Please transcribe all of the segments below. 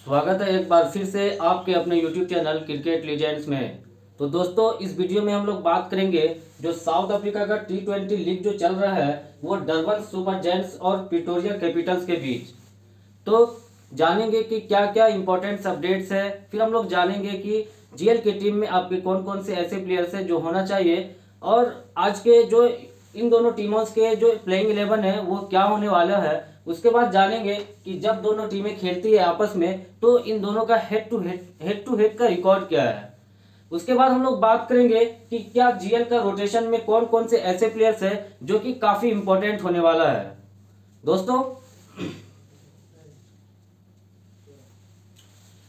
स्वागत है एक बार फिर से आपके अपने YouTube चैनल क्रिकेट लीजेंड्स में। तो दोस्तों, इस वीडियो में हम लोग बात करेंगे जो साउथ अफ्रीका का T20 लीग जो चल रहा है वो डरबन सुपर जायंट्स और प्रिटोरिया कैपिटल्स के बीच। तो जानेंगे कि क्या क्या इंपॉर्टेंट अपडेट्स है। फिर हम लोग जानेंगे कि जीएल की टीम में आपके कौन कौन से ऐसे प्लेयर्स हैं जो होना चाहिए, और आज के जो इन दोनों टीमों के जो प्लेइंग 11 है वो क्या होने वाला है। उसके बाद जानेंगे कि जब दोनों टीमें खेलती है आपस में तो इन दोनों का हेड टू हेड का रिकॉर्ड क्या है। उसके बाद हम लोग बात करेंगे कि क्या जीएल का रोटेशन में कौन कौन से ऐसे प्लेयर्स हैं जो कि काफी इंपॉर्टेंट होने वाला है। दोस्तों,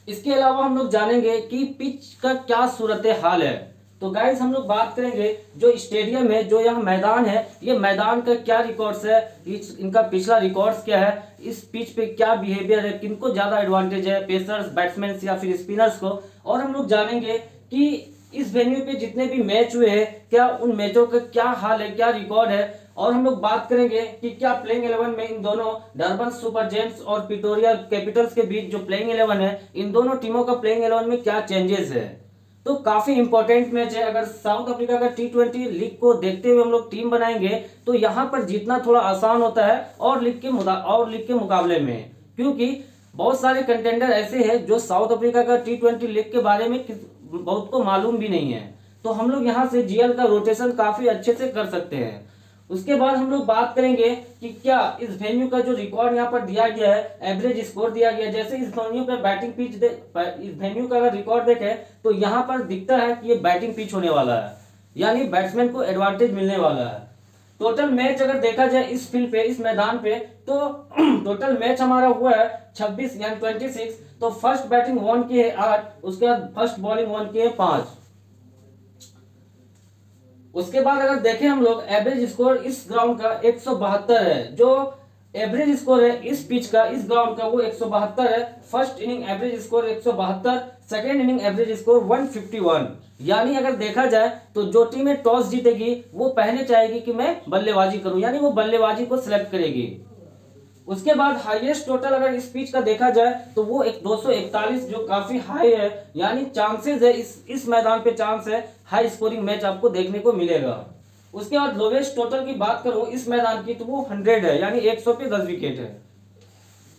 इसके अलावा हम लोग जानेंगे कि पिच का क्या सूरत हाल है। तो गाइस, हम लोग बात करेंगे जो स्टेडियम है, जो यहाँ मैदान है, ये मैदान का क्या रिकॉर्ड्स है, इनका पिछला रिकॉर्ड्स क्या है, इस पिच पे क्या बिहेवियर है, किनको ज्यादा एडवांटेज है, पेसर्स, बैट्समैन या फिर स्पिनर्स को। और हम लोग जानेंगे कि इस वेन्यू पे जितने भी मैच हुए हैं क्या उन मैचों का क्या हाल है, क्या रिकॉर्ड है। और हम लोग बात करेंगे कि क्या प्लेइंग 11 में इन दोनों डरबन सुपर जायंट्स और प्रिटोरिया कैपिटल्स के बीच जो प्लेइंग 11 है, इन दोनों टीमों का प्लेइंग 11 में क्या चेंजेस है। तो काफी इंपॉर्टेंट मैच है। अगर साउथ अफ्रीका का T20 लीग को देखते हुए हम लोग टीम बनाएंगे तो यहाँ पर जीतना थोड़ा आसान होता है और लीग के मुकाबले में, क्योंकि बहुत सारे कंटेंडर ऐसे हैं जो साउथ अफ्रीका का T20 लीग के बारे में बहुत को मालूम भी नहीं है। तो हम लोग यहाँ से जीएल का रोटेशन काफी अच्छे से कर सकते हैं। उसके बाद हम लोग बात करेंगे कि क्या इस वेन्यू का जो रिकॉर्ड यहाँ पर दिया गया है, एवरेज स्कोर दिया गया है। जैसे इस वेन्यू पे बैटिंग पिच इस वेन्यू का अगर रिकॉर्ड देखें तो यहाँ पर दिखता है कि ये बैटिंग पिच होने वाला है, यानी बैट्समैन को एडवांटेज मिलने वाला है। टोटल मैच अगर देखा जाए इस फील्ड पे, इस मैदान पे, तो टोटल मैच हमारा हुआ है 26 यानी 26। तो फर्स्ट बैटिंग 1 की है 8, उसके बाद फर्स्ट बॉलिंग 1 की है 5। उसके बाद अगर देखें हम लोग एवरेज स्कोर इस ग्राउंड का 172 है। जो एवरेज स्कोर है इस पिच का, इस ग्राउंड का, वो 172 है। First inning average score 172, second inning average score 151। यानी अगर देखा जाए तो जो टीम टॉस जीतेगी वो पहले चाहेगी कि मैं बल्लेबाजी करूं, यानी वो बल्लेबाजी को सिलेक्ट करेगी। उसके बाद हाईएस्ट टोटल अगर इस पिच का देखा जाए तो वो 241, जो काफी हाई है, यानी चांसेस है इस मैदान पे चांस है हाई स्कोरिंग मैच आपको देखने को मिलेगा। उसके बाद लोवेस्ट टोटल की बात करूं इस मैदान की तो वो 100 है, यानी 100 पे 10 विकेट है।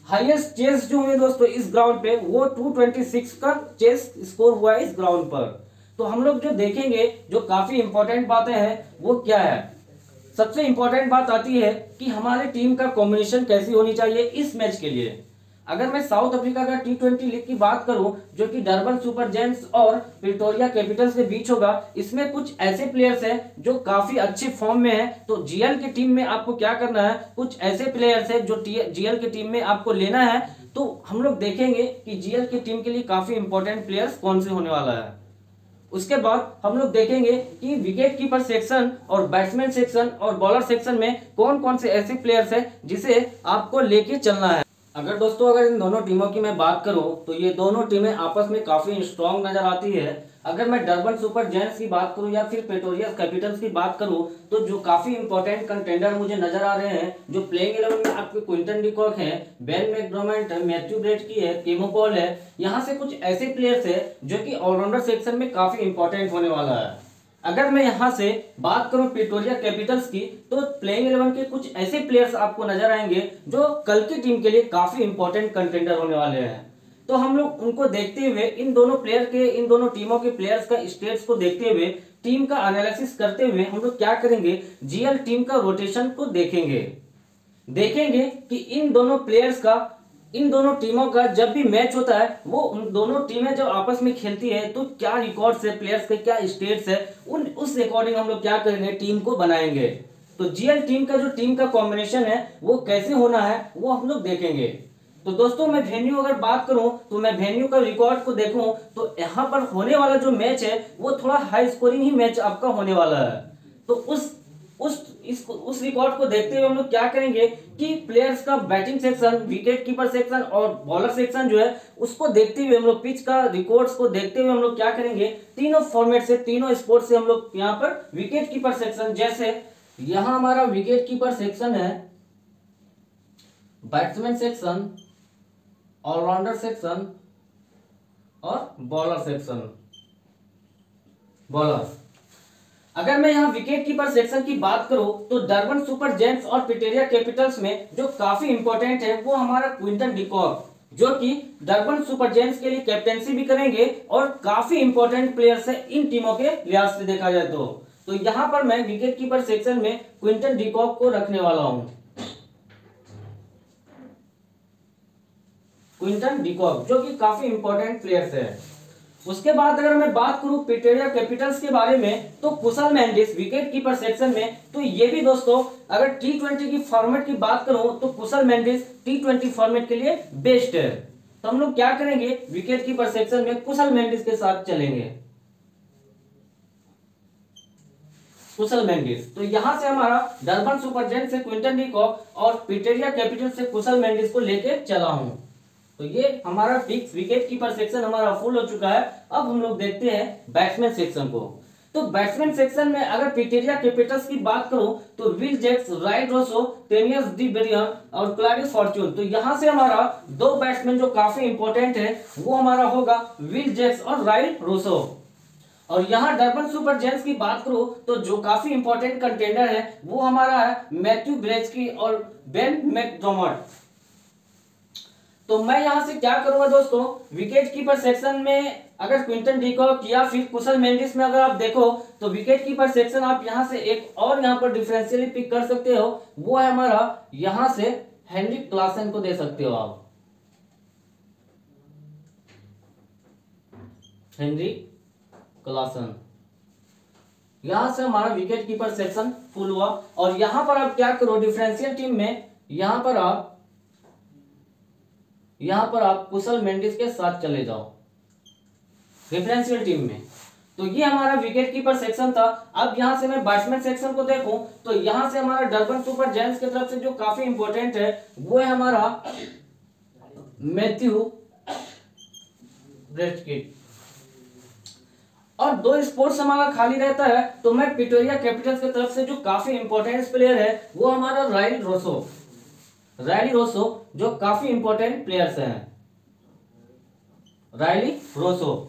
हाईएस्ट चेस जो हुए दोस्तों इस ग्राउंड पे वो 226 का चेस स्कोर हुआ है इस ग्राउंड पर। तो हम लोग जो देखेंगे जो काफी इंपॉर्टेंट बातें हैं वो क्या है। सबसे इंपॉर्टेंट बात आती है कि हमारे टीम का कॉम्बिनेशन कैसी होनी चाहिए इस मैच के लिए। अगर मैं साउथ अफ्रीका का T20 लीग की बात करूं जो कि डरबन सुपर जायंट्स और प्रिटोरिया कैपिटल्स के बीच होगा, इसमें कुछ ऐसे प्लेयर्स हैं जो काफी अच्छे फॉर्म में हैं। तो जीएल की टीम में आपको क्या करना है, कुछ ऐसे प्लेयर्स हैं जो जीएल की टीम में आपको लेना है। तो हम लोग देखेंगे कि जीएल की टीम के लिए काफी इंपॉर्टेंट प्लेयर्स कौन से होने वाला है। उसके बाद हम लोग देखेंगे कि विकेट कीपर सेक्शन और बैट्समैन सेक्शन और बॉलर सेक्शन में कौन कौन से ऐसे प्लेयर्स हैं जिसे आपको लेके चलना है। अगर इन दोनों टीमों की मैं बात करूं तो ये दोनों टीमें आपस में काफी स्ट्रांग नजर आती है। अगर मैं डरबन सुपर जायंट्स की बात करूं या फिर प्रिटोरिया कैपिटल्स की बात करूं तो जो काफी इंपॉर्टेंट कंटेंडर मुझे नजर आ रहे हैं जो प्लेइंग 11 में आपके क्विंटन डिकॉक है, बेन मैकडर्मट है, मैथ्यू ब्रेटकी है, केमो पॉल है। यहाँ से कुछ ऐसे प्लेयर्स है जो कि ऑलराउंडर सेक्शन में काफी इंपॉर्टेंट होने वाला है। अगर मैं यहां से बात करूं प्रिटोरिया कैपिटल्स की तो प्लेइंग 11 के कुछ ऐसे प्लेयर्स आपको नजर आएंगे जो कल की टीम के लिए काफी इंपॉर्टेंट कंटेंडर होने वाले हैं। तो हम लोग उनको देखते हुए इन दोनों टीमों के प्लेयर्स का स्टेट्स को देखते हुए, टीम का एनालिसिस करते हुए हम लोग क्या करेंगे, जीएल टीम का रोटेशन को देखेंगे कि इन दोनों प्लेयर्स का, इन दोनों टीमों का जब भी मैच होता है वो उन दोनों टीमें जब आपस में खेलती है तो क्या रिकॉर्ड्स है, प्लेयर्स के क्या स्टेट्स है, उस अकॉर्डिंग हम लोग क्या करेंगे, टीम को बनाएंगे। तो जीएल टीम का जो टीम का कॉम्बिनेशन है वो कैसे होना है वो हम लोग देखेंगे। तो दोस्तों, मैं वेन्यू अगर बात करूं तो मैं वेन्यू का रिकॉर्ड को देखूं तो यहाँ पर होने वाला जो मैच है वो थोड़ा हाई स्कोरिंग ही मैच आपका होने वाला है। तो उस रिकॉर्ड को देखते हुए हम लोग क्या करेंगे कि प्लेयर्स का batting section, wicket keeper section और बॉलर सेक्शन जो है उसको देखते हुए हम लोग, पिच का रिकॉर्ड्स को देखते हुए हम लोग क्या करेंगे, तीनों फॉर्मेट से, तीनों स्पोर्ट से हम लोग यहाँ पर विकेट कीपर सेक्शन, जैसे यहाँ हमारा विकेट कीपर सेक्शन है, बैट्समैन सेक्शन, ऑलराउंडर सेक्शन और बॉलर सेक्शन। बॉलर, अगर मैं यहाँ विकेट कीपर सेक्शन की बात करूं तो डरबन सुपर जायंट्स और प्रिटोरिया कैपिटल्स में जो काफी इंपॉर्टेंट है वो हमारा क्विंटन डिकॉक, जो कि डरबन सुपर जायंट्स के लिए कैप्टेंसी भी करेंगे और काफी इंपॉर्टेंट प्लेयर्स है इन टीमों के लिहाज से देखा जाए तो यहाँ पर मैं विकेट कीपर सेक्शन में क्विंटन डिकॉक को रखने वाला हूं। क्विंटन डिकॉक जो कि काफी इंपॉर्टेंट प्लेयर्स है। उसके बाद अगर मैं बात करूं प्रिटोरिया कैपिटल्स के बारे में तो कुशल मेंडिस विकेट कीपर सेक्शन में, तो ये भी दोस्तों अगर T20 की फॉर्मेट की बात करूं तो कुशल मेंडिस T20 फॉर्मेट के लिए बेस्ट है। तो हम लोग क्या करेंगे, विकेट कीपर सेक्शन में कुशल मेंडिस के साथ चलेंगे। कुशल मेंडिस, तो यहां से हमारा डरबन सुपर जायंट्स से क्विंटन डिकॉक और प्रिटोरिया कैपिटल्स से कुशल मेंडिस को लेके चला हूं। तो ये हमारा फिक्स विकेट कीपर सेक्शन हमारा फुल हो चुका है। अब हम लोग देखते हैं बैट्समैन सेक्शन को। तो बैट्समैन सेक्शन में अगर प्रिटोरिया कैपिटल्स की बात करूं तो Will Jacks, Rilee Rossouw, Theunis de Bruyn और क्लैरिस फॉर्च्यून। तो यहां से हमारा दो बैट्समैन जो काफी इंपॉर्टेंट है वो हमारा होगा विल जैक्स और रायल रोसो। और यहाँ डरबन सुपर जायंट्स की बात करूं तो जो काफी इंपॉर्टेंट कंटेंडर है वो हमारा है मैथ्यू ब्रेस्की और बेन मैकडॉमट। तो मैं यहां से क्या करूंगा दोस्तों, विकेट कीपर सेक्शन में अगर क्विंटन डिकॉक या फिर कुशल मेंडिस में अगर आप देखो तो विकेट कीपर सेक्शन आप यहां से एक और यहां पर डिफरेंशियली पिक कर सकते हो, वो है हमारा यहां से हेनरिक क्लासन को दे सकते हो आप। हेनरिक क्लासन, यहां से हमारा विकेट कीपर सेक्शन फुल हुआ। और यहां पर आप क्या करो, डिफरेंशियल टीम में यहां पर आप कुशल मेंडिस के साथ चले जाओ डिफरेंशियल टीम में। तो ये हमारा विकेट कीपर सेक्शन था। अब यहां से मैं बैट्समैन सेक्शन को देखूं तो यहां से हमारा डरबन सुपर जायंट्स की तरफ से जो काफी इंपॉर्टेंट है वो है हमारा मैथ्यू ब्रेस्की। और दो स्पोर्ट्स हमारा खाली रहता है तो मैं प्रिटोरिया कैपिटल्स की तरफ से जो काफी इंपॉर्टेंट प्लेयर है वो हमारा रायल रोसो जो काफी इंपॉर्टेंट प्लेयर्स हैं। Rilee Rossouw.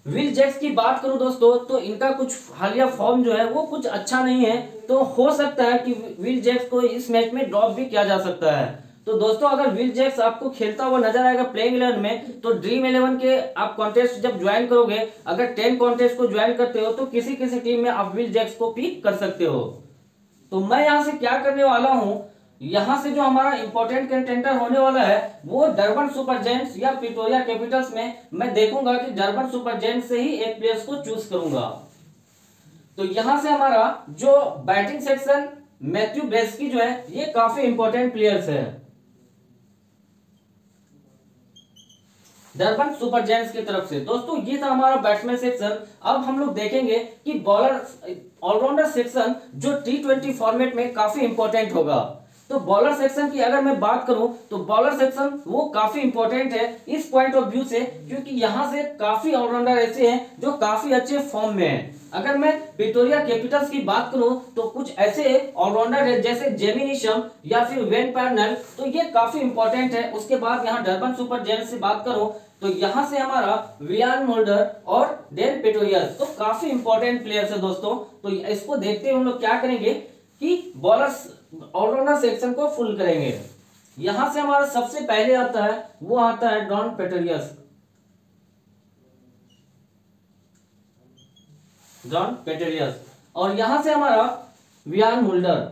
विल जैक्स की बात करूं दोस्तों तो इनका कुछ हालिया फॉर्म जो है वो कुछ अच्छा नहीं है, तो हो सकता है कि विल जैक्स को इस मैच में ड्रॉप भी किया जा सकता है। तो दोस्तों अगर विल जैक्स आपको खेलता हुआ नजर आएगा प्लेइंग 11 में तो ड्रीम 11 के आप कॉन्टेस्ट जब ज्वाइन करोगे, अगर 10 कॉन्टेस्ट को ज्वाइन करते हो तो किसी किसी टीम में आप विल जैक्स को पिक कर सकते हो। तो मैं यहां से क्या करने वाला हूं, यहां से जो हमारा इंपॉर्टेंट कंटेंडर होने वाला है वो डरबन सुपर जायंट्स या प्रिटोरिया कैपिटल्स में मैं देखूंगा कि डरबन सुपर जायंट्स से ही एक प्लेयर्स को चूज करूंगा। तो यहां से हमारा जो बैटिंग सेक्शन मैथ्यू ब्रेस्की जो है ये काफी इंपॉर्टेंट प्लेयर्स है डरबन सुपर जायंट्स की तरफ से। दोस्तों ये था हमारा बैट्समैन सेक्शन। अब हम लोग देखेंगे कि बॉलर ऑलराउंडर सेक्शन जो T20 फॉर्मेट में काफी इंपॉर्टेंट होगा। तो बॉलर सेक्शन की अगर मैं बात करूं तो बॉलर सेक्शन वो काफी इंपॉर्टेंट है इस पॉइंट ऑफ व्यू से, क्योंकि यहां से काफी ऑलराउंडर ऐसे हैं जो काफी अच्छे फॉर्म में हैं। अगर मैं प्रिटोरिया कैपिटल्स की बात करूं तो कुछ ऐसे ऑलराउंडर है जैसे जेमी नीशम या फिर वेन पैर्नल, तो ये काफी इंपॉर्टेंट है। उसके बाद यहाँ डरबन सुपर जायंट्स से बात करूं तो यहां से हमारा वियान मोल्डर और डेल पेटोरियस, तो काफी इंपॉर्टेंट प्लेयर्स है दोस्तों। तो इसको देखते हुए हम लोग क्या करेंगे कि बॉलर्स ऑलराउंडर सेक्शन को फुल करेंगे। यहां से हमारा सबसे पहले आता है वो आता है डॉन पेटोरियस और यहां से हमारा वियान मुल्डर।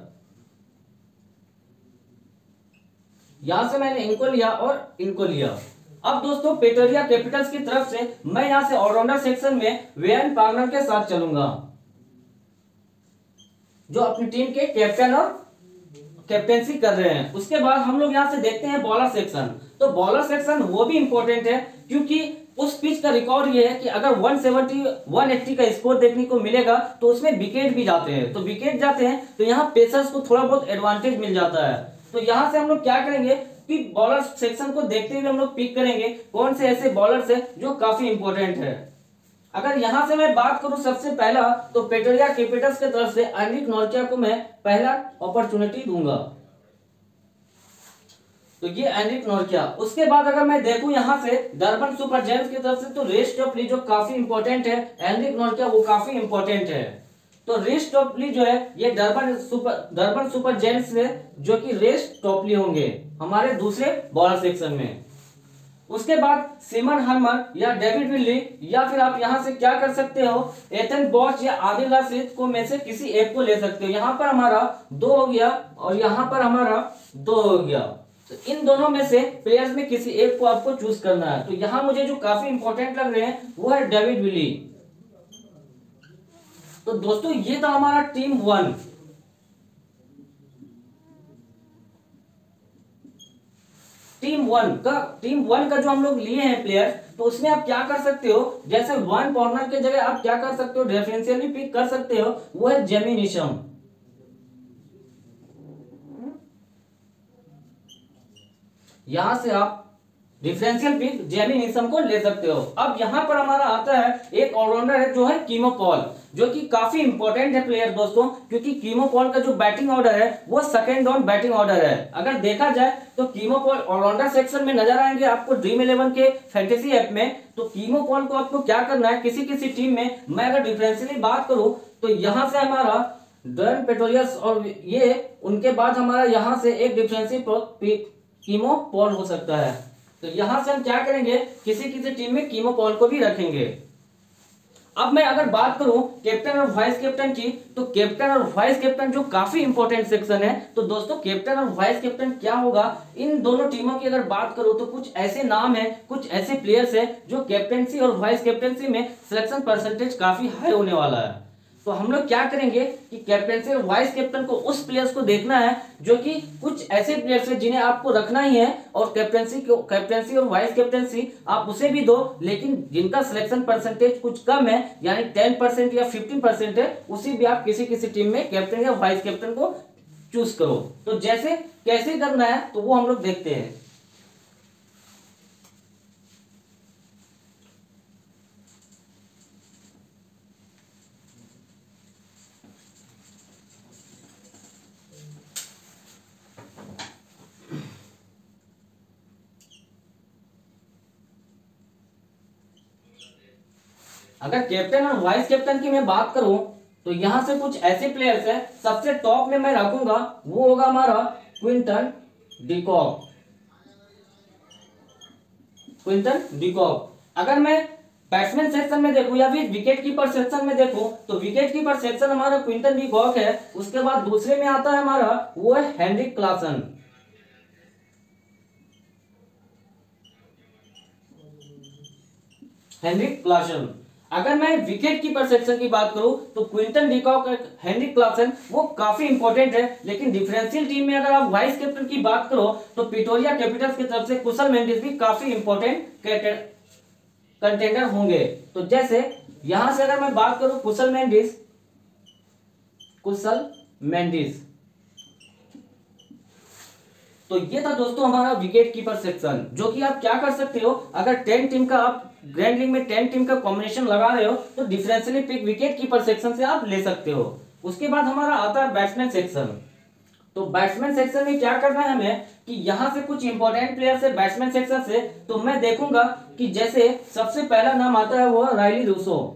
यहां से मैंने इनको लिया और इनको लिया। अब दोस्तों पेटोरिया कैपिटल्स की तरफ से मैं यहां से ऑलराउंडर सेक्शन में वेन पार्नर के साथ चलूंगा जो अपनी टीम के कैप्टन और कैप्टेंसी कर रहे हैं। उसके बाद हम लोग यहां से देखते हैं बॉलर सेक्शन। तो बॉलर सेक्शन वो भी इंपॉर्टेंट है क्योंकि उस पिच का रिकॉर्ड ये है कि अगर 170 180 का स्कोर देखने को मिलेगा तो उसमें विकेट भी जाते हैं। तो विकेट जाते हैं तो यहाँ पेसर्स को थोड़ा बहुत एडवांटेज मिल जाता है। तो यहां से हम लोग क्या करेंगे कि बॉलर सेक्शन को देखते हुए हम लोग पिक करेंगे कौन से ऐसे बॉलर्स है जो काफी इंपॉर्टेंट है। अगर यहां से मैं बात करूं सबसे पहला तो पेटोरिया कैपिटल्स की तरफ से एनरिक नॉर्किया को मैं पहला अपॉर्चुनिटी दूंगा। तो ये एनरिक नोरकिया। उसके बाद अगर मैं देखूं यहाँ से डरबन सुपर जायंट्स की तरफ से, तो रेस टॉपली जो काफी इंपॉर्टेंट है, एनरिक नोरकिया वो काफी इंपॉर्टेंट है। तो रेस टॉपली जो है ये डरबन सुपर जायंट्स से जो कि रेस टॉपली होंगे हमारे दूसरे बॉलर सेक्शन में। उसके बाद सिमन हरमन या डेविड विली, या फिर आप यहां से क्या कर सकते हो, एथन बॉच या आदिल रशीद को में से किसी एक को ले सकते हो। यहां पर हमारा 2 हो गया और यहां पर हमारा 2 हो गया। तो इन दोनों में से प्लेयर्स में किसी एक को आपको चूज करना है। तो यहां मुझे जो काफी इंपॉर्टेंट लग रहे हैं वो है डेविड विली। तो दोस्तों ये था हमारा टीम 1। टीम वन का जो हम लोग लिए हैं प्लेयर, तो उसमें आप क्या कर सकते हो, जैसे वन कॉर्नर के जगह आप क्या कर सकते हो, डिफरेंशियल भी पिक कर सकते हो, वो है जेमी निशम। यहां से आप डिफरेंशियल पिक जेमी निशम को ले सकते हो। अब यहां पर हमारा आता है एक ऑलराउंडर है जो है कीमो पॉल, जो कि काफी इंपॉर्टेंट है प्लेयर दोस्तों, क्योंकि कीमो पॉल का जो बैटिंग ऑर्डर है वो सेकंड डाउन बैटिंग ऑर्डर है। अगर देखा जाए तो कीमो पॉल ऑलराउंडर सेक्शन में नजर आएंगे आपको ड्रीम 11 के फैंटेसी ऐप में। तो कीमो पॉल को आपको क्या करना है, किसी टीम में, मैं अगर डिफरेंशियली बात करूं तो यहां से हमारा डन पेट्रोलियस और ये, उनके बाद हमारा यहां से एक डिफरेंशियल कीमो पॉल हो सकता है। तो यहां से हम क्या करेंगे, किसी टीम में कीमो पॉल को भी रखेंगे। अब मैं अगर बात करूं कैप्टन और वाइस कैप्टन की, तो कैप्टन और वाइस कैप्टन जो काफी इंपॉर्टेंट सेक्शन है। तो दोस्तों कैप्टन और वाइस कैप्टन क्या होगा, इन दोनों टीमों की अगर बात करूं तो कुछ ऐसे नाम है, कुछ ऐसे प्लेयर्स हैं जो कैप्टनसी और वाइस कैप्टनसी में सिलेक्शन परसेंटेज काफी हाई होने वाला है। तो हम लोग क्या करेंगे कि कैप्टनसी और वाइस कैप्टन को उस प्लेयर्स को देखना है जो कि कुछ ऐसे प्लेयर्स हैं जिन्हें आपको रखना ही है, और कैप्टनसी और वाइस कैप्टनसी आप उसे भी दो, लेकिन जिनका सिलेक्शन परसेंटेज कुछ कम है, यानी 10% या 15% है, उसी भी आप किसी टीम में कैप्टन या वाइस कैप्टन को चूज करो। तो जैसे कैसे करना है तो वो हम लोग देखते हैं। अगर कैप्टन और वाइस कैप्टन की मैं बात करूं तो यहां से कुछ ऐसे प्लेयर्स हैं, सबसे टॉप में मैं रखूंगा वो होगा हमारा क्विंटन डिकॉक। अगर मैं बैट्समैन सेक्शन में देखूं या फिर विकेट कीपर सेक्शन में देखूं तो विकेट कीपर सेक्शन हमारा क्विंटन डिकॉक है। उसके बाद दूसरे में आता है हमारा वो है हेनरिक क्लासन। अगर मैं विकेट कीपर सेक्शन की बात करूं तो क्विंटन डिकॉक, हेनरिक क्लासन वो काफी इंपॉर्टेंट है। लेकिन डिफरेंशियल टीम में अगर आप वाइस कैप्टन की बात करो तो पिटोरिया कैपिटल्स की तरफ से कुशल मेंडिस भी काफी इंपॉर्टेंट कंटेंडर होंगे। तो जैसे यहां से अगर मैं बात करूं कुशल मेंडिस, तो ये था दोस्तों हमारा विकेट कीपर सेक्शन, जो कि आप क्या कर सकते हो, अगर 10 टीम का आप ग्रैंड लीग में 10 टीम का कॉम्बिनेशन लगा रहे हो तो differentially pick wicket keeper section से आप ले सकते हो। उसके बाद हमारा आता है बैट्समैन सेक्शन। तो बैट्समैन सेक्शन में क्या करना है हमें कि यहां से कुछ इंपॉर्टेंट प्लेयर्स है बैट्समैन सेक्शन से। तो मैं देखूंगा कि जैसे सबसे पहला नाम आता है वो रायली रोसो।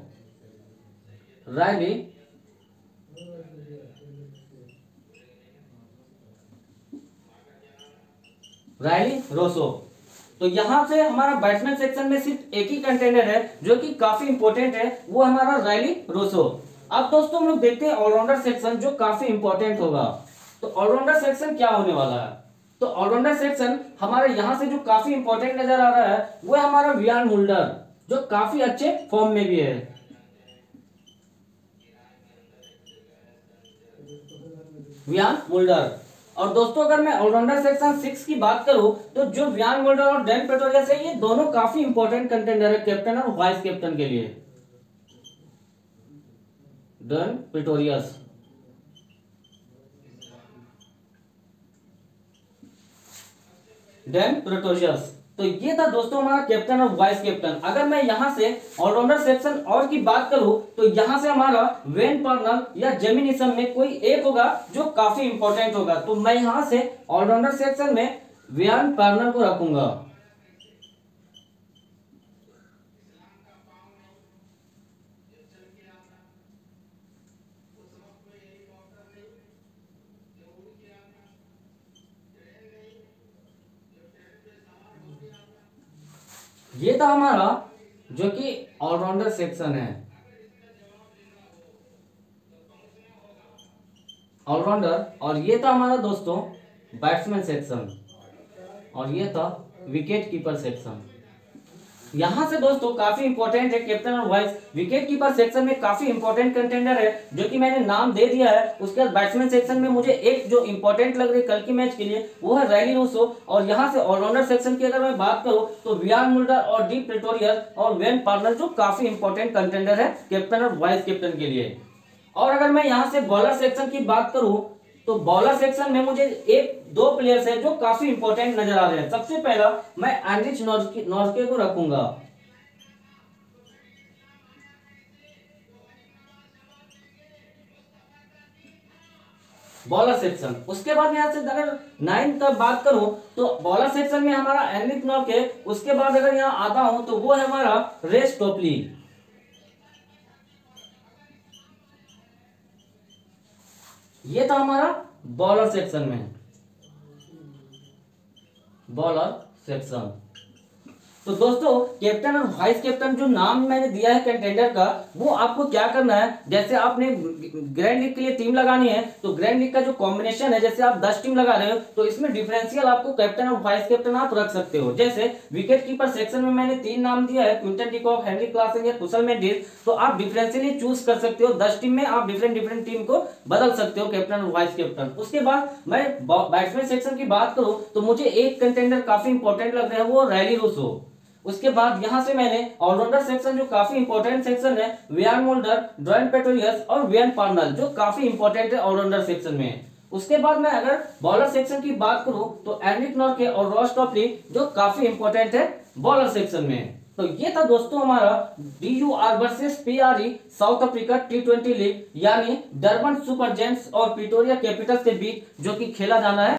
तो यहां से हमारा बैट्समैन सेक्शन में सिर्फ एक ही कंटेंडर है जो कि काफी इंपॉर्टेंट है, वो हमारा रायली रोसो। अब दोस्तों हम लोग देखते हैं ऑलराउंडर सेक्शन जो काफी इंपॉर्टेंट होगा। तो ऑलराउंडर सेक्शन क्या होने वाला है, तो ऑलराउंडर सेक्शन हमारे यहां से जो काफी इंपॉर्टेंट नजर आ रहा है वो है हमारा वियान मुल्डर, जो काफी अच्छे फॉर्म में भी है। Wiaan Mulder. और दोस्तों अगर मैं ऑलराउंडर सेक्शन 6 की बात करूं तो जो वियान मुल्डर और डैन पेट्रोलियस है, ये दोनों काफी इंपॉर्टेंट कंटेंडर है कैप्टन और वाइस कैप्टन के लिए। डैन पेट्रोलियस, तो ये था दोस्तों हमारा कैप्टन और वाइस कैप्टन। अगर मैं यहां से ऑलराउंडर सेक्शन और की बात करूं तो यहां से हमारा वेन पर्नल या जेमी निशम में कोई एक होगा जो काफी इंपॉर्टेंट होगा। तो मैं यहां से ऑलराउंडर सेक्शन में वियान पार्नर को रखूंगा। ये था हमारा जो कि ऑलराउंडर सेक्शन है, ऑलराउंडर। और ये था हमारा दोस्तों बैट्समैन सेक्शन, और ये था विकेट कीपर सेक्शन। यहाँ से दोस्तों काफी इंपॉर्टेंट है कैप्टन और वाइस। विकेट कीपर सेक्शन में काफी इंपॉर्टेंट कंटेंडर है जो कि मैंने नाम दे दिया है। उसके बाद बैट्समैन सेक्शन में मुझे एक जो इंपॉर्टेंट लग रही है कल की मैच के लिए वो है रैली रूसो। और यहाँ से ऑलराउंडर सेक्शन की अगर मैं बात करूँ तो वियान मुल्डर और डी प्रेटोरियस और वेन पार्नर जो काफी इंपॉर्टेंट कंटेंडर है कैप्टन और वाइस कैप्टन के लिए। और अगर मैं यहाँ से बॉलर सेक्शन की बात करूं तो बॉलर सेक्शन में मुझे एक दो प्लेयर्स हैं जो काफी इंपॉर्टेंट नजर आ रहे हैं। सबसे पहला मैं एनरिच नॉर्के को रखूंगा बॉलर सेक्शन। उसके बाद यहाँ से अगर 9 का बात करूं तो बॉलर सेक्शन में हमारा एनरिच नॉर्के। उसके बाद अगर यहाँ आता हूं तो वो है हमारा रेस टोपली। ये था हमारा बॉलर सेक्शन में, बॉलर सेक्शन। तो दोस्तों कैप्टन और वाइस कैप्टन जो नाम मैंने दिया है कंटेंडर का वो आपको क्या करना है, जैसे आपने ग्रैंड लीग के लिए टीम लगानी है तो ग्रैंड लीग का जो कॉम्बिनेशन है, जैसे आप 10 टीम लगा रहे हो तो इसमें डिफरेंशियल आपको कैप्टन और वाइस कैप्टन आप रख सकते हो। जैसे विकेट कीपर सेक्शन में मैंने 3 नाम दिया है, Quinton de Kock, Heinrich Klaasen या कुशल मेंडिस। तो आप डिफरेंशियली चूज कर सकते हो, 10 टीम में आप डिफरेंट टीम को बदल सकते हो कैप्टन और वाइस कैप्टन। उसके बाद मैं बैट्समैन सेक्शन की बात करूं तो मुझे एक कंटेंडर काफी इंपॉर्टेंट लग रहा है, वो रैली रूसो। उसके बाद यहां से मैंने ऑलराउंडर सेक्शन जो काफी इंपॉर्टेंट सेक्शन है, वियान मुल्डर, ड्वाइन पेट्रोलियस और वियान पार्नर जो काफी इंपॉर्टेंट है ऑलराउंडर सेक्शन में। उसके बाद मैं अगर बॉलर सेक्शन की बात करूं तो एनरिक नॉर्के और रॉस टॉपली जो काफी इंपॉर्टेंट है बॉलर सेक्शन में। तो ये था दोस्तों हमारा DUR versus PRE south Africa T20 league यानी डरबन सुपर जेंट्स और प्रिटोरिया कैपिटल्स के बीच जो कि खेला जाना है